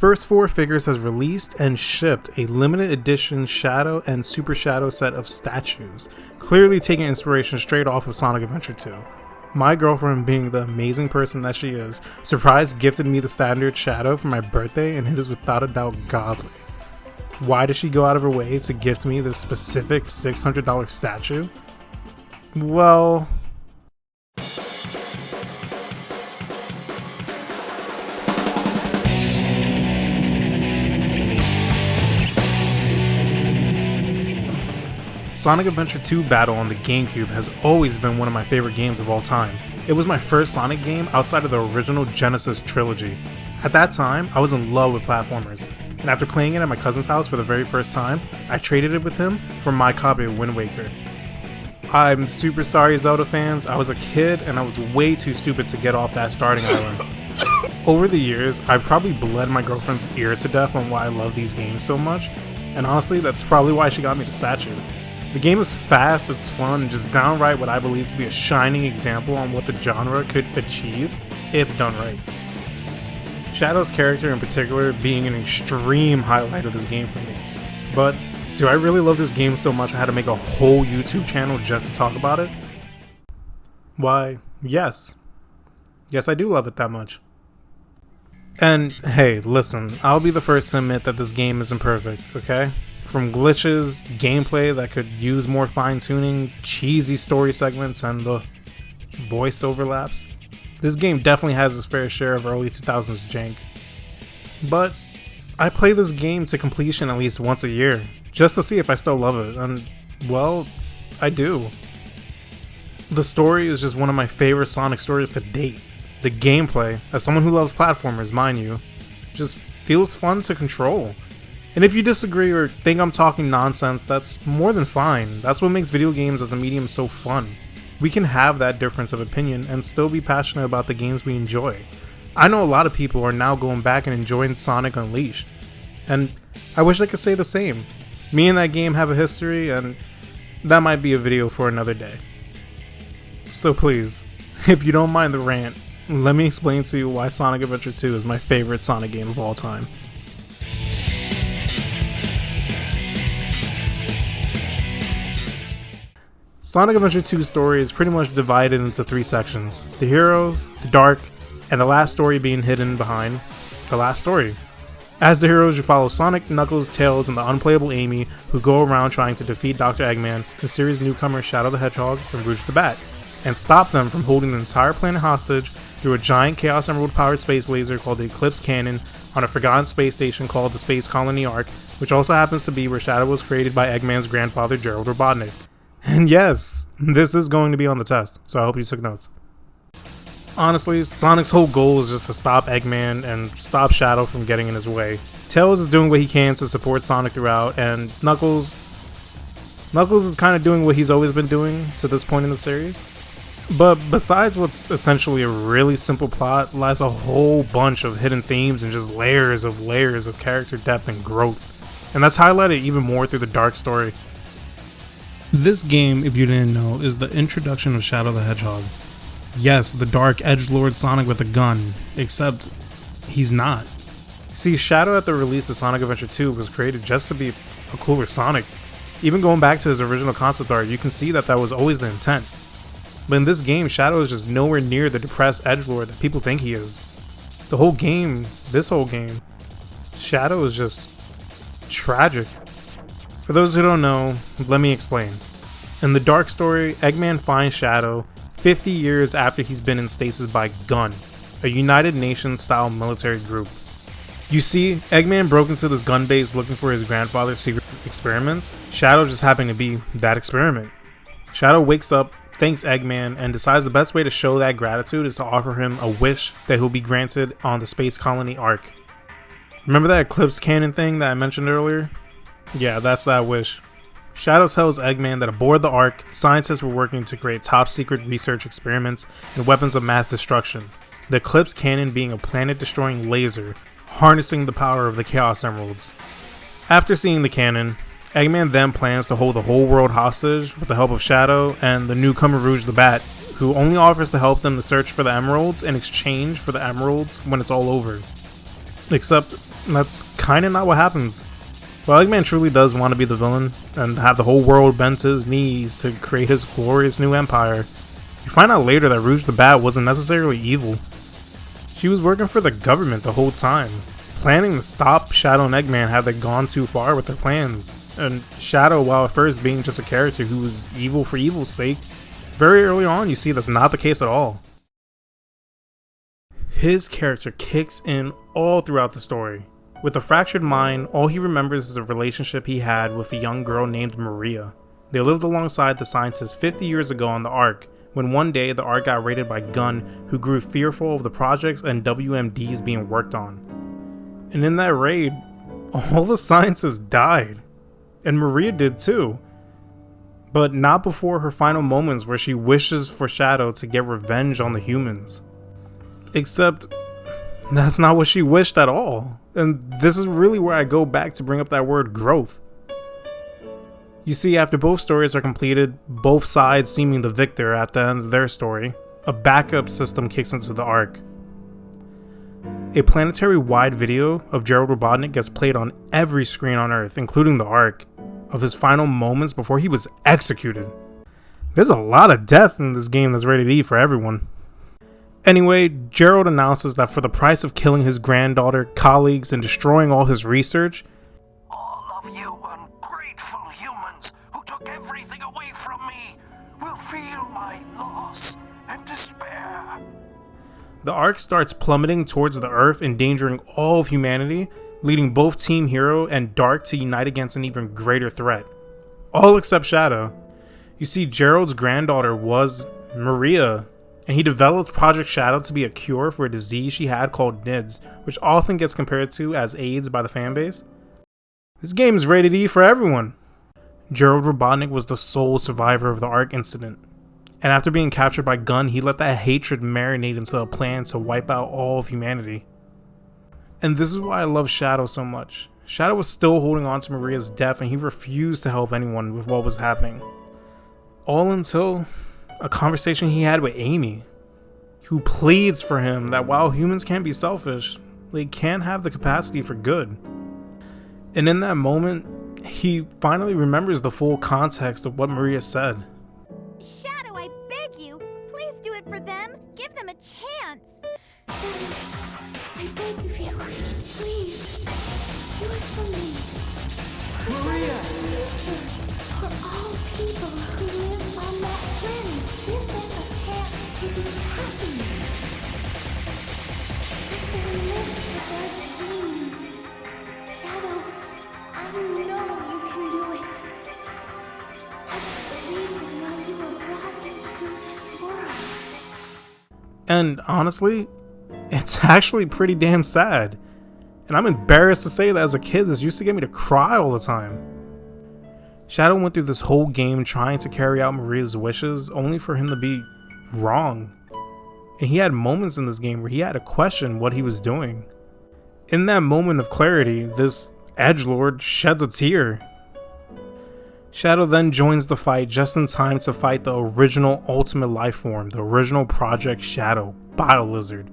First Four Figures has released and shipped a limited edition Shadow and Super Shadow set of statues, clearly taking inspiration straight off of Sonic Adventure 2. My girlfriend, being the amazing person that she is, surprise gifted me the standard Shadow for my birthday, and it is without a doubt godly. Why did she go out of her way to gift me this specific $600 statue? Well, Sonic Adventure 2 Battle on the GameCube has always been one of my favorite games of all time. It was my first Sonic game outside of the original Genesis trilogy. At that time, I was in love with platformers, and after playing it at my cousin's house for the very first time, I traded it with him for my copy of Wind Waker. I'm super sorry, Zelda fans, I was a kid and I was way too stupid to get off that starting island. Over the years, I've probably bled my girlfriend's ear to death on why I love these games so much, and honestly, that's probably why she got me the statue. The game is fast, it's fun, and just downright what I believe to be a shining example on what the genre could achieve if done right. Shadow's character in particular being an extreme highlight of this game for me. But do I really love this game so much I had to make a whole YouTube channel just to talk about it? Why, yes. Yes, I do love it that much. And hey, listen, I'll be the first to admit that this game isn't perfect, okay? From glitches, gameplay that could use more fine-tuning, cheesy story segments, and the voice overlaps, this game definitely has its fair share of early 2000s jank. But I play this game to completion at least once a year, just to see if I still love it, and well, I do. The story is just one of my favorite Sonic stories to date. The gameplay, as someone who loves platformers, mind you, just feels fun to control. And if you disagree or think I'm talking nonsense, that's more than fine. That's what makes video games as a medium so fun. We can have that difference of opinion and still be passionate about the games we enjoy. I know a lot of people are now going back and enjoying Sonic Unleashed, and I wish I could say the same. Me and that game have a history, and that might be a video for another day. So please, if you don't mind the rant, let me explain to you why Sonic Adventure 2 is my favorite Sonic game of all time. Sonic Adventure 2's story is pretty much divided into three sections: the heroes, the dark, and the last story being hidden behind the last story. As the heroes, you follow Sonic, Knuckles, Tails, and the unplayable Amy, who go around trying to defeat Dr. Eggman, the series newcomer Shadow the Hedgehog, and Rouge the Bat, and stop them from holding the entire planet hostage through a giant Chaos Emerald-powered space laser called the Eclipse Cannon on a forgotten space station called the Space Colony Ark, which also happens to be where Shadow was created by Eggman's grandfather, Gerald Robotnik. And yes, this is going to be on the test, so I hope you took notes. Honestly, Sonic's whole goal is just to stop Eggman and stop Shadow from getting in his way. Tails is doing what he can to support Sonic throughout, and Knuckles is kind of doing what he's always been doing to this point in the series. But besides what's essentially a really simple plot, lies a whole bunch of hidden themes and just layers of character depth and growth. And that's highlighted even more through the dark story. This game, if you didn't know, is the introduction of Shadow the Hedgehog. Yes, the dark edgelord Sonic with a gun, except he's not. See, Shadow at the release of Sonic Adventure 2 was created just to be a cooler Sonic. Even going back to his original concept art, you can see that was always the intent. But in this game, Shadow is just nowhere near the depressed edgelord that people think he is. This whole game, Shadow is just tragic. For those who don't know, let me explain. In the dark story, Eggman finds Shadow 50 years after he's been in stasis by GUN, a United Nations style military group. You see, Eggman broke into this gun base looking for his grandfather's secret experiments. Shadow just happened to be that experiment. Shadow wakes up, thanks Eggman, and decides the best way to show that gratitude is to offer him a wish that he'll be granted on the Space Colony Ark. Remember that Eclipse Cannon thing that I mentioned earlier? Yeah, that's that wish. Shadow tells Eggman that aboard the Ark, scientists were working to create top-secret research experiments and weapons of mass destruction, the Eclipse Cannon being a planet-destroying laser, harnessing the power of the Chaos Emeralds. After seeing the cannon, Eggman then plans to hold the whole world hostage with the help of Shadow and the newcomer Rouge the Bat, who only offers to help them to search for the emeralds in exchange for the emeralds when it's all over. Except And that's kinda not what happens. While Eggman truly does want to be the villain and have the whole world bend to his knees to create his glorious new empire, you find out later that Rouge the Bat wasn't necessarily evil. She was working for the government the whole time, planning to stop Shadow and Eggman had they gone too far with their plans. And Shadow, while at first being just a character who was evil for evil's sake, very early on you see that's not the case at all. His character kicks in all throughout the story. With a fractured mind, all he remembers is a relationship he had with a young girl named Maria. They lived alongside the scientists 50 years ago on the Ark, when one day the Ark got raided by Gunn, who grew fearful of the projects and WMDs being worked on. And in that raid, all the scientists died. And Maria did too. But not before her final moments where she wishes for Shadow to get revenge on the humans. Except, that's not what she wished at all. And this is really where I go back to bring up that word growth. You see, after both stories are completed, both sides seeming the victor at the end of their story, a backup system kicks into the Ark. A planetary-wide video of Gerald Robotnik gets played on every screen on Earth, including the Ark, of his final moments before he was executed. There's a lot of death in this game that's rated E for everyone. Anyway, Gerald announces that for the price of killing his granddaughter, colleagues, and destroying all his research, all of you ungrateful humans who took everything away from me will feel my loss and despair. the Ark starts plummeting towards the Earth, endangering all of humanity, leading both Team Hero and Dark to unite against an even greater threat. All except Shadow. You see, Gerald's granddaughter was Maria, and he developed Project Shadow to be a cure for a disease she had called NIDS, which often gets compared to as AIDS by the fanbase. This game is rated E for everyone. Gerald Robotnik was the sole survivor of the Ark incident, and after being captured by Gunn, he let that hatred marinate into a plan to wipe out all of humanity. And this is why I love Shadow so much. Shadow was still holding on to Maria's death, and he refused to help anyone with what was happening. All until a conversation he had with Amy, who pleads for him that while humans can be selfish, they can have the capacity for good. And in that moment, he finally remembers the full context of what Maria said. Shadow, I beg you, please do it for them. Give them a chance. Shadow, I beg of you, please, do it for me. Maria! For all people who live on that planet, give them a chance to be happy. Let them live for their dreams. Shadow, I know you can do it. That's the reason why you were brought into this world. And honestly, it's actually pretty damn sad. And I'm embarrassed to say that as a kid, this used to get me to cry all the time. Shadow went through this whole game trying to carry out Maria's wishes, only for him to be wrong. And he had moments in this game where he had to question what he was doing. In that moment of clarity, this edgelord sheds a tear. Shadow then joins the fight just in time to fight the original Ultimate Life Form, the original Project Shadow, BioLizard.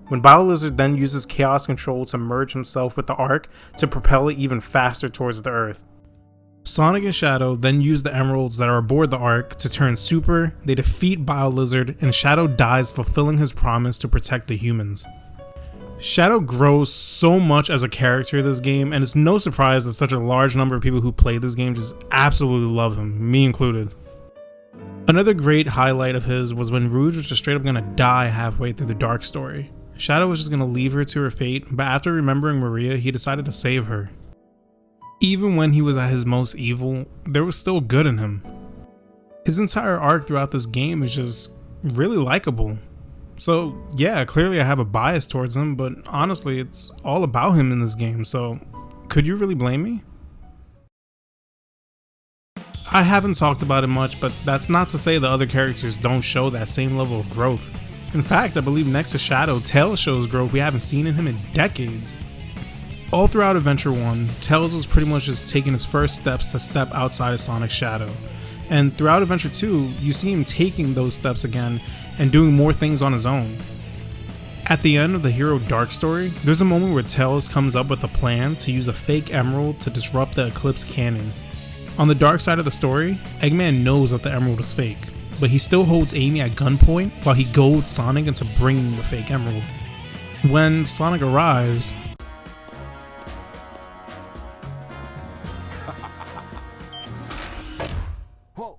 When BioLizard then uses Chaos Control to merge himself with the Ark to propel it even faster towards the Earth. Sonic and Shadow then use the emeralds that are aboard the Ark to turn super, they defeat BioLizard, and Shadow dies fulfilling his promise to protect the humans. Shadow grows so much as a character in this game, and it's no surprise that such a large number of people who play this game just absolutely love him, me included. Another great highlight of his was when Rouge was just straight up gonna die halfway through the Dark story. Shadow was just gonna leave her to her fate, but after remembering Maria, he decided to save her. Even when he was at his most evil, there was still good in him. His entire arc throughout this game is just really likable. So yeah, clearly I have a bias towards him, but honestly, it's all about him in this game, so could you really blame me? I haven't talked about it much, but that's not to say the other characters don't show that same level of growth. In fact, I believe next to Shadow, Tails shows growth we haven't seen in him in decades. All throughout Adventure 1, Tails was pretty much just taking his first steps to step outside of Sonic's shadow. And throughout Adventure 2, you see him taking those steps again and doing more things on his own. At the end of the Hero Dark story, there's a moment where Tails comes up with a plan to use a fake emerald to disrupt the Eclipse cannon. On the dark side of the story, Eggman knows that the emerald is fake, but he still holds Amy at gunpoint while he goads Sonic into bringing the fake emerald. When Sonic arrives, Whoa!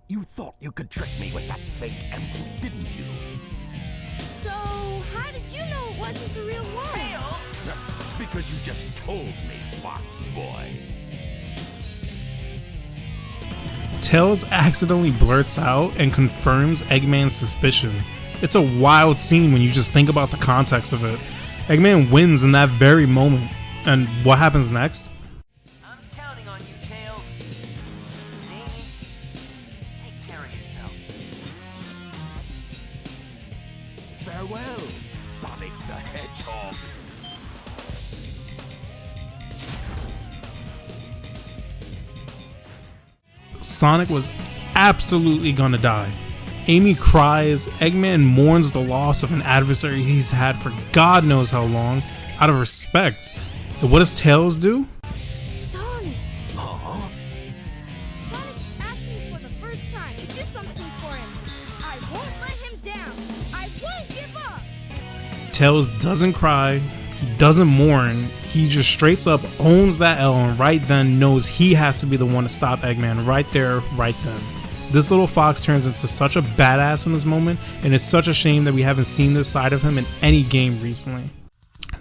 You thought you could trick me with that fake emerald, didn't you? So, how did you know it wasn't the real one? Because you just told me, Fox Boy. Tails accidentally blurts out and confirms Eggman's suspicion. It's a wild scene when you just think about the context of it. Eggman wins in that very moment. And what happens next? I'm counting on you, Tails. Amy, take care of yourself. Farewell, Sonic the Hedgehog. Sonic was absolutely gonna die. Amy cries, Eggman mourns the loss of an adversary he's had for God knows how long, out of respect. And what does Tails do? Sonic! Sonic asked me for the first time to do something for him. I won't let him down. I won't give up! Tails doesn't cry, he doesn't mourn, he just straight up owns that L and right then knows he has to be the one to stop Eggman right there, right then. This little fox turns into such a badass in this moment, and it's such a shame that we haven't seen this side of him in any game recently.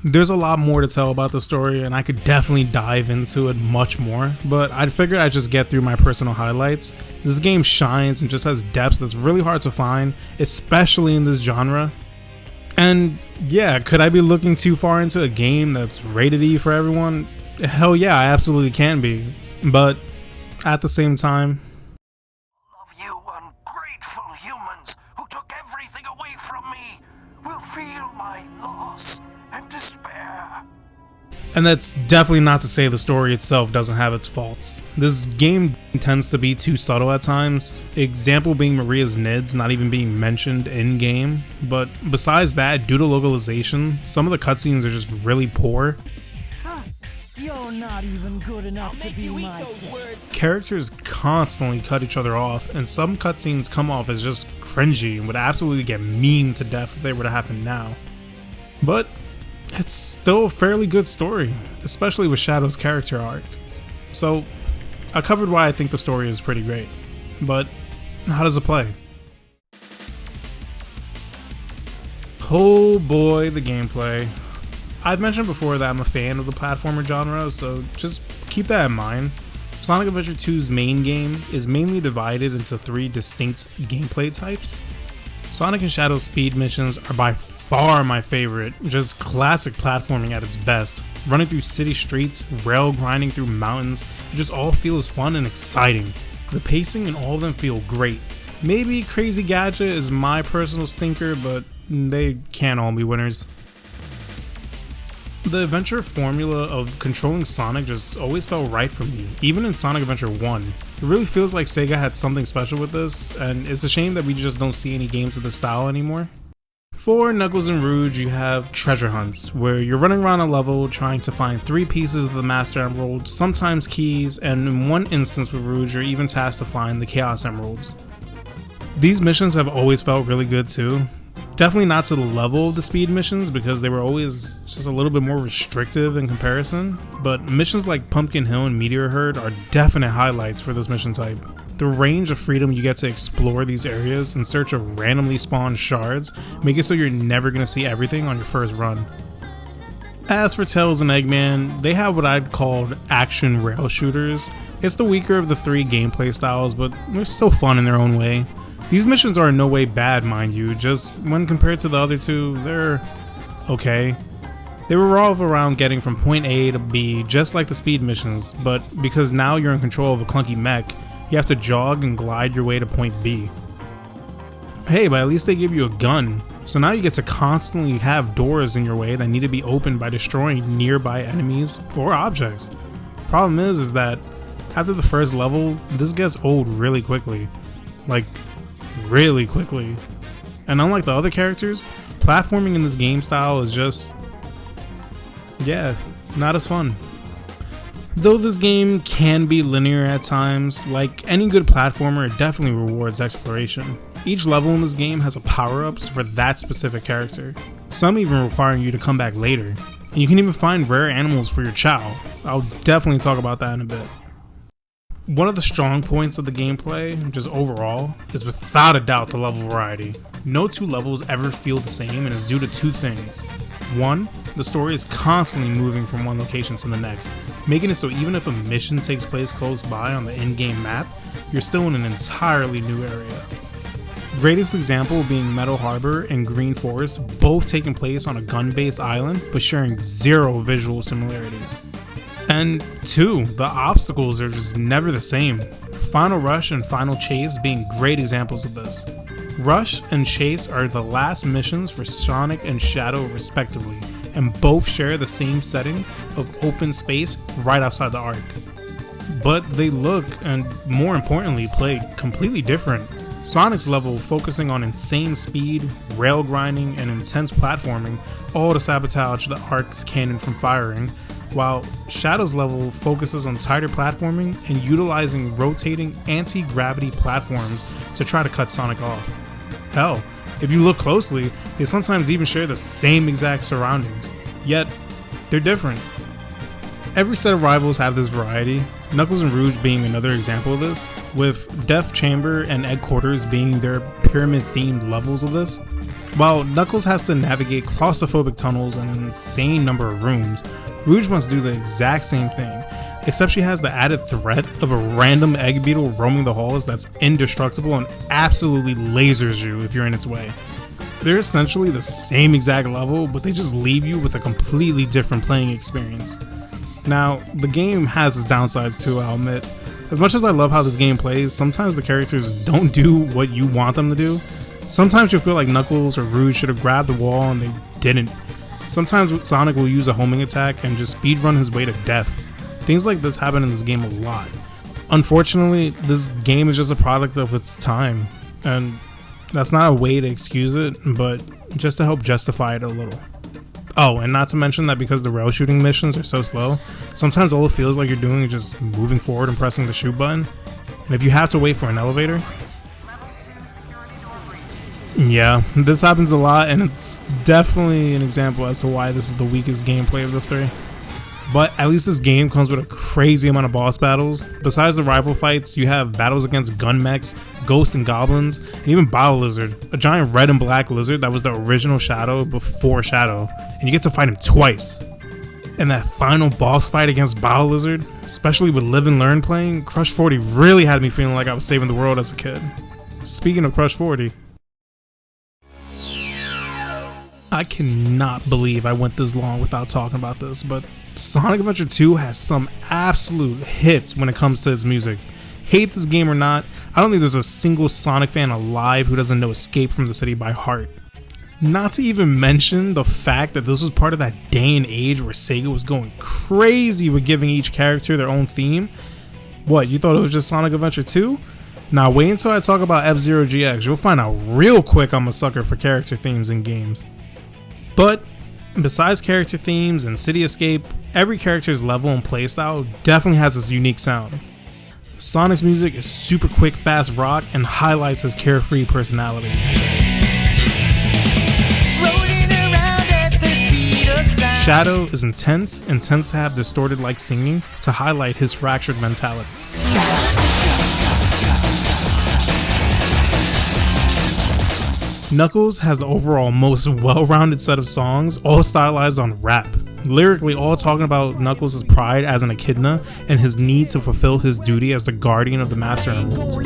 There's a lot more to tell about the story, and I could definitely dive into it much more, but I figured I'd just get through my personal highlights. This game shines and just has depths that's really hard to find, especially in this genre. And yeah, could I be looking too far into a game that's rated E for everyone? Hell yeah, I absolutely can be. But at the same time, Of you ungrateful humans who took everything away from me will feel my loss and despair. and that's definitely not to say the story itself doesn't have its faults. This game tends to be too subtle at times, example being Maria's NIDS not even being mentioned in game, but besides that, due to localization, some of the cutscenes are just really poor. You're not even good enough to be my friend. Characters constantly cut each other off, and some cutscenes come off as just cringy and would absolutely get memed to death if they were to happen now. But it's still a fairly good story, especially with Shadow's character arc. So I covered why I think the story is pretty great, but how does it play? Oh boy, the gameplay. I've mentioned before that I'm a fan of the platformer genre, so just keep that in mind. Sonic Adventure 2's main game is mainly divided into 3 distinct gameplay types. Sonic and Shadow's speed missions are by far my favorite, just classic platforming at its best. Running through city streets, rail grinding through mountains, it just all feels fun and exciting. The pacing in all of them feel great. Maybe Crazy Gadget is my personal stinker, but they can't all be winners. The adventure formula of controlling Sonic just always felt right for me, even in Sonic Adventure 1. It really feels like Sega had something special with this, and it's a shame that we just don't see any games of this style anymore. For Knuckles and Rouge, you have treasure hunts, where you're running around a level trying to find 3 pieces of the Master Emerald, sometimes keys, and in one instance with Rouge, you're even tasked to find the Chaos Emeralds. These missions have always felt really good too. Definitely not to the level of the speed missions because they were always just a little bit more restrictive in comparison, but missions like Pumpkin Hill and Meteor Herd are definite highlights for this mission type. The range of freedom you get to explore these areas in search of randomly spawned shards make it so you're never going to see everything on your first run. As for Tails and Eggman, they have what I'd call action rail shooters. It's the weaker of the 3 gameplay styles, but they're still fun in their own way. These missions are in no way bad, mind you, just when compared to the other 2, they're okay. They revolve around getting from point A to B just like the speed missions, but because now you're in control of a clunky mech, you have to jog and glide your way to point B. Hey, but at least they give you a gun, so now you get to constantly have doors in your way that need to be opened by destroying nearby enemies or objects. Problem is that after the first level, this gets old really quickly. Like, really quickly. And unlike the other characters, platforming in this game style is just, yeah, not as fun. Though this game can be linear at times, like any good platformer, it definitely rewards exploration. Each level in this game has a power-ups for that specific character, some even requiring you to come back later, and you can even find rare animals for your Chao. I'll definitely talk about that in a bit. One of the strong points of the gameplay, just overall, is without a doubt the level variety. No two levels ever feel the same, and it's due to two things. One, the story is constantly moving from one location to the next, making it so even if a mission takes place close by on the in-game map, you're still in an entirely new area. Greatest example being Meadow Harbor and Green Forest, both taking place on a gun-based island, but sharing zero visual similarities. And two, the obstacles are just never the same. Final Rush and Final Chase being great examples of this. Rush and Chase are the last missions for Sonic and Shadow respectively, and both share the same setting of open space right outside the arc. But they look, and more importantly, play completely different. Sonic's level focusing on insane speed, rail grinding, and intense platforming, all to sabotage the arc's cannon from firing, while Shadow's level focuses on tighter platforming and utilizing rotating anti-gravity platforms to try to cut Sonic off. Hell, if you look closely, they sometimes even share the same exact surroundings, yet they're different. Every set of rivals have this variety, Knuckles and Rouge being another example of this, with Death Chamber and Egg Quarters being their pyramid-themed levels of this. While Knuckles has to navigate claustrophobic tunnels and an insane number of rooms, Rouge must do the exact same thing, except she has the added threat of a random egg beetle roaming the halls that's indestructible and absolutely lasers you if you're in its way. They're essentially the same exact level, but they just leave you with a completely different playing experience. Now, the game has its downsides too, I'll admit. As much as I love how this game plays, sometimes the characters don't do what you want them to do. Sometimes you'll feel like Knuckles or Rouge should have grabbed the wall and they didn't. Sometimes Sonic will use a homing attack and just speedrun his way to death. Things like this happen in this game a lot. Unfortunately, this game is just a product of its time, and that's not a way to excuse it, but just to help justify it a little. Oh, and not to mention that because the rail shooting missions are so slow, sometimes all it feels like you're doing is just moving forward and pressing the shoot button, and if you have to wait for an elevator, yeah, this happens a lot, and it's definitely an example as to why this is the weakest gameplay of the three. But at least this game comes with a crazy amount of boss battles. Besides the rival fights, you have battles against gun mechs, ghosts and goblins, and even Bile Lizard, a giant red and black lizard that was the original Shadow before Shadow, and you get to fight him twice. And that final boss fight against Bile Lizard, especially with Live and Learn playing, Crush 40 really had me feeling like I was saving the world as a kid. Speaking of Crush 40, I cannot believe I went this long without talking about this, but Sonic Adventure 2 has some absolute hits when it comes to its music. Hate this game or not, I don't think there's a single Sonic fan alive who doesn't know Escape from the City by heart. Not to even mention the fact that this was part of that day and age where Sega was going crazy with giving each character their own theme. What, you thought it was just Sonic Adventure 2? Now wait until I talk about F-Zero GX, you'll find out real quick I'm a sucker for character themes in games. But besides character themes and City Escape, every character's level and playstyle definitely has its unique sound. Sonic's music is super quick, fast rock and highlights his carefree personality. Shadow is intense and tends to have distorted like singing to highlight his fractured mentality. Knuckles has the overall most well-rounded set of songs, all stylized on rap. Lyrically, all talking about Knuckles' pride as an echidna and his need to fulfill his duty as the guardian of the Master Emeralds.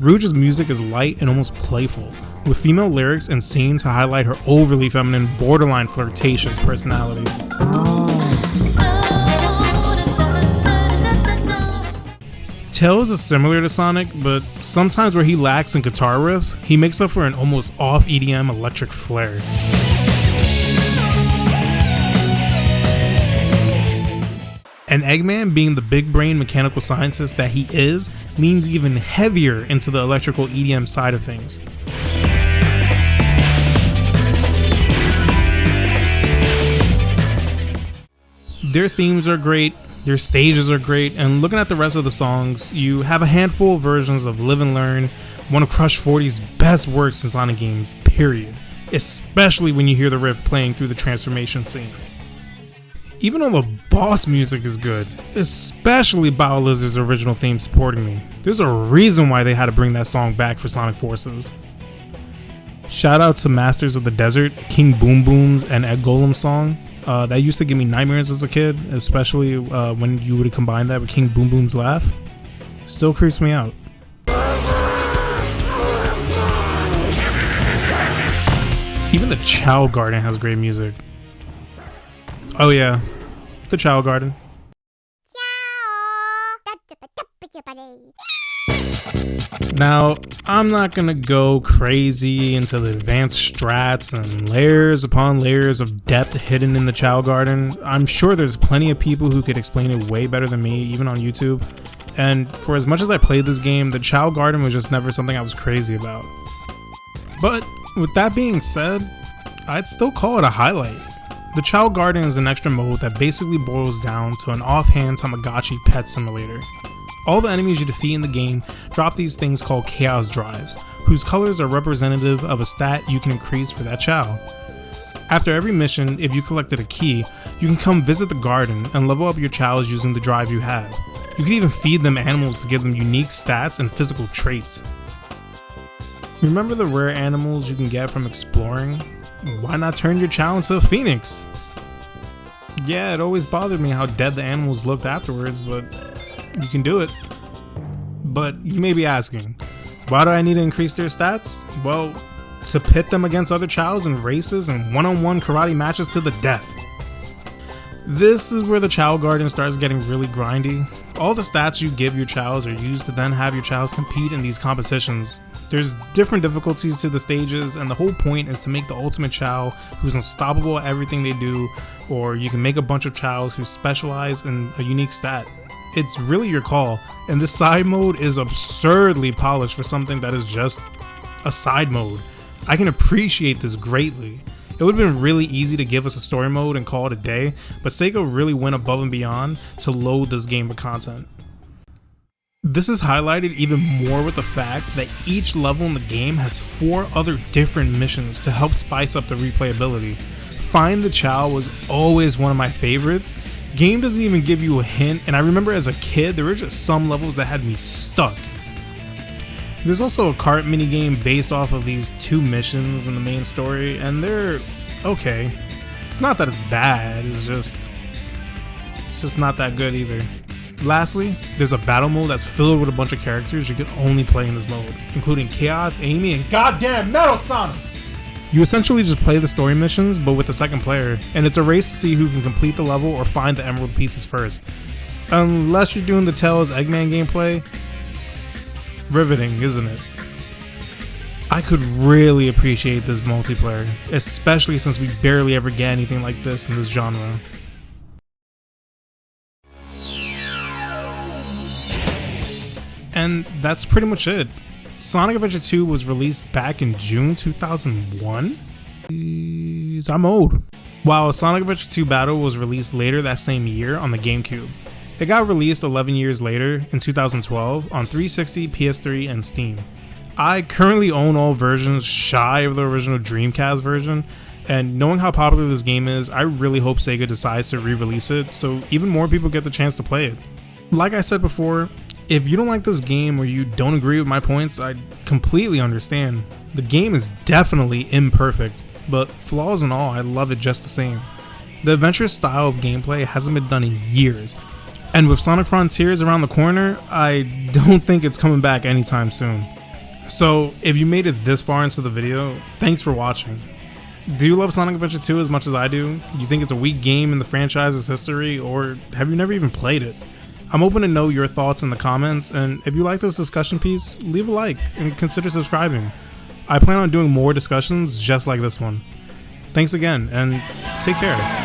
Rouge's music is light and almost playful, with female lyrics and scenes to highlight her overly feminine, borderline flirtatious personality. Tails is similar to Sonic, but sometimes where he lacks in guitar riffs, he makes up for an almost off EDM electric flair. And Eggman, being the big brain mechanical scientist that he is, leans even heavier into the electrical EDM side of things. Their themes are great, their stages are great, and looking at the rest of the songs, you have a handful of versions of Live and Learn, one of Crush 40's best works in Sonic games, period. Especially when you hear the riff playing through the transformation scene. Even all the boss music is good, especially Battle Lizard's original theme Supporting Me. There's a reason why they had to bring that song back for Sonic Forces. Shout out to Masters of the Desert, King Boom Boom's and Egg Golem song. That used to give me nightmares as a kid, especially when you would combine that with King Boom Boom's laugh. Still creeps me out. Even the Chao Garden has great music. Oh yeah, the Chao Garden. Now, I'm not gonna go crazy into the advanced strats and layers upon layers of depth hidden in the Chao Garden. I'm sure there's plenty of people who could explain it way better than me, even on YouTube. And for as much as I played this game, the Chao Garden was just never something I was crazy about. But with that being said, I'd still call it a highlight. The Chao Garden is an extra mode that basically boils down to an offhand Tamagotchi pet simulator. All the enemies you defeat in the game drop these things called Chaos Drives, whose colors are representative of a stat you can increase for that Chao. After every mission, if you collected a key, you can come visit the garden and level up your Chaos using the drive you have. You can even feed them animals to give them unique stats and physical traits. Remember the rare animals you can get from exploring? Why not turn your Chao into a phoenix? Yeah, it always bothered me how dead the animals looked afterwards, but you can do it. But you may be asking, why do I need to increase their stats? Well, to pit them against other Chaos in races and one-on-one karate matches to the death. This is where the Chao Garden starts getting really grindy. All the stats you give your Chaos are used to then have your Chaos compete in these competitions. There's different difficulties to the stages, and the whole point is to make the ultimate Chao who's unstoppable at everything they do, or you can make a bunch of Chaos who specialize in a unique stat. It's really your call, and this side mode is absurdly polished for something that is just a side mode. I can appreciate this greatly. It would have been really easy to give us a story mode and call it a day, but Sega really went above and beyond to load this game with content. This is highlighted even more with the fact that each level in the game has 4 other different missions to help spice up the replayability. Find the Chao was always one of my favorites. Game doesn't even give you a hint, and I remember as a kid there were just some levels that had me stuck. There's also a cart minigame based off of these 2 missions in the main story, and they're okay. It's not that it's bad, it's just not that good either. Lastly, there's a battle mode that's filled with a bunch of characters you can only play in this mode, including Chaos, Amy, and goddamn Metal Sonic! You essentially just play the story missions, but with a second player, and it's a race to see who can complete the level or find the emerald pieces first. Unless you're doing the Tails Eggman gameplay. Riveting, isn't it? I could really appreciate this multiplayer, especially since we barely ever get anything like this in this genre. And that's pretty much it. Sonic Adventure 2 was released back in June 2001? I'm old. While Sonic Adventure 2 Battle was released later that same year on the GameCube. It got released 11 years later in 2012 on 360, PS3, and Steam. I currently own all versions shy of the original Dreamcast version, and knowing how popular this game is, I really hope Sega decides to re-release it so even more people get the chance to play it. Like I said before, if you don't like this game or you don't agree with my points, I completely understand. The game is definitely imperfect, but flaws and all, I love it just the same. The adventurous style of gameplay hasn't been done in years, and with Sonic Frontiers around the corner, I don't think it's coming back anytime soon. So if you made it this far into the video, thanks for watching. Do you love Sonic Adventure 2 as much as I do? You think it's a weak game in the franchise's history, or have you never even played it? I'm open to know your thoughts in the comments, and if you like this discussion piece, leave a like and consider subscribing. I plan on doing more discussions just like this one. Thanks again, and take care.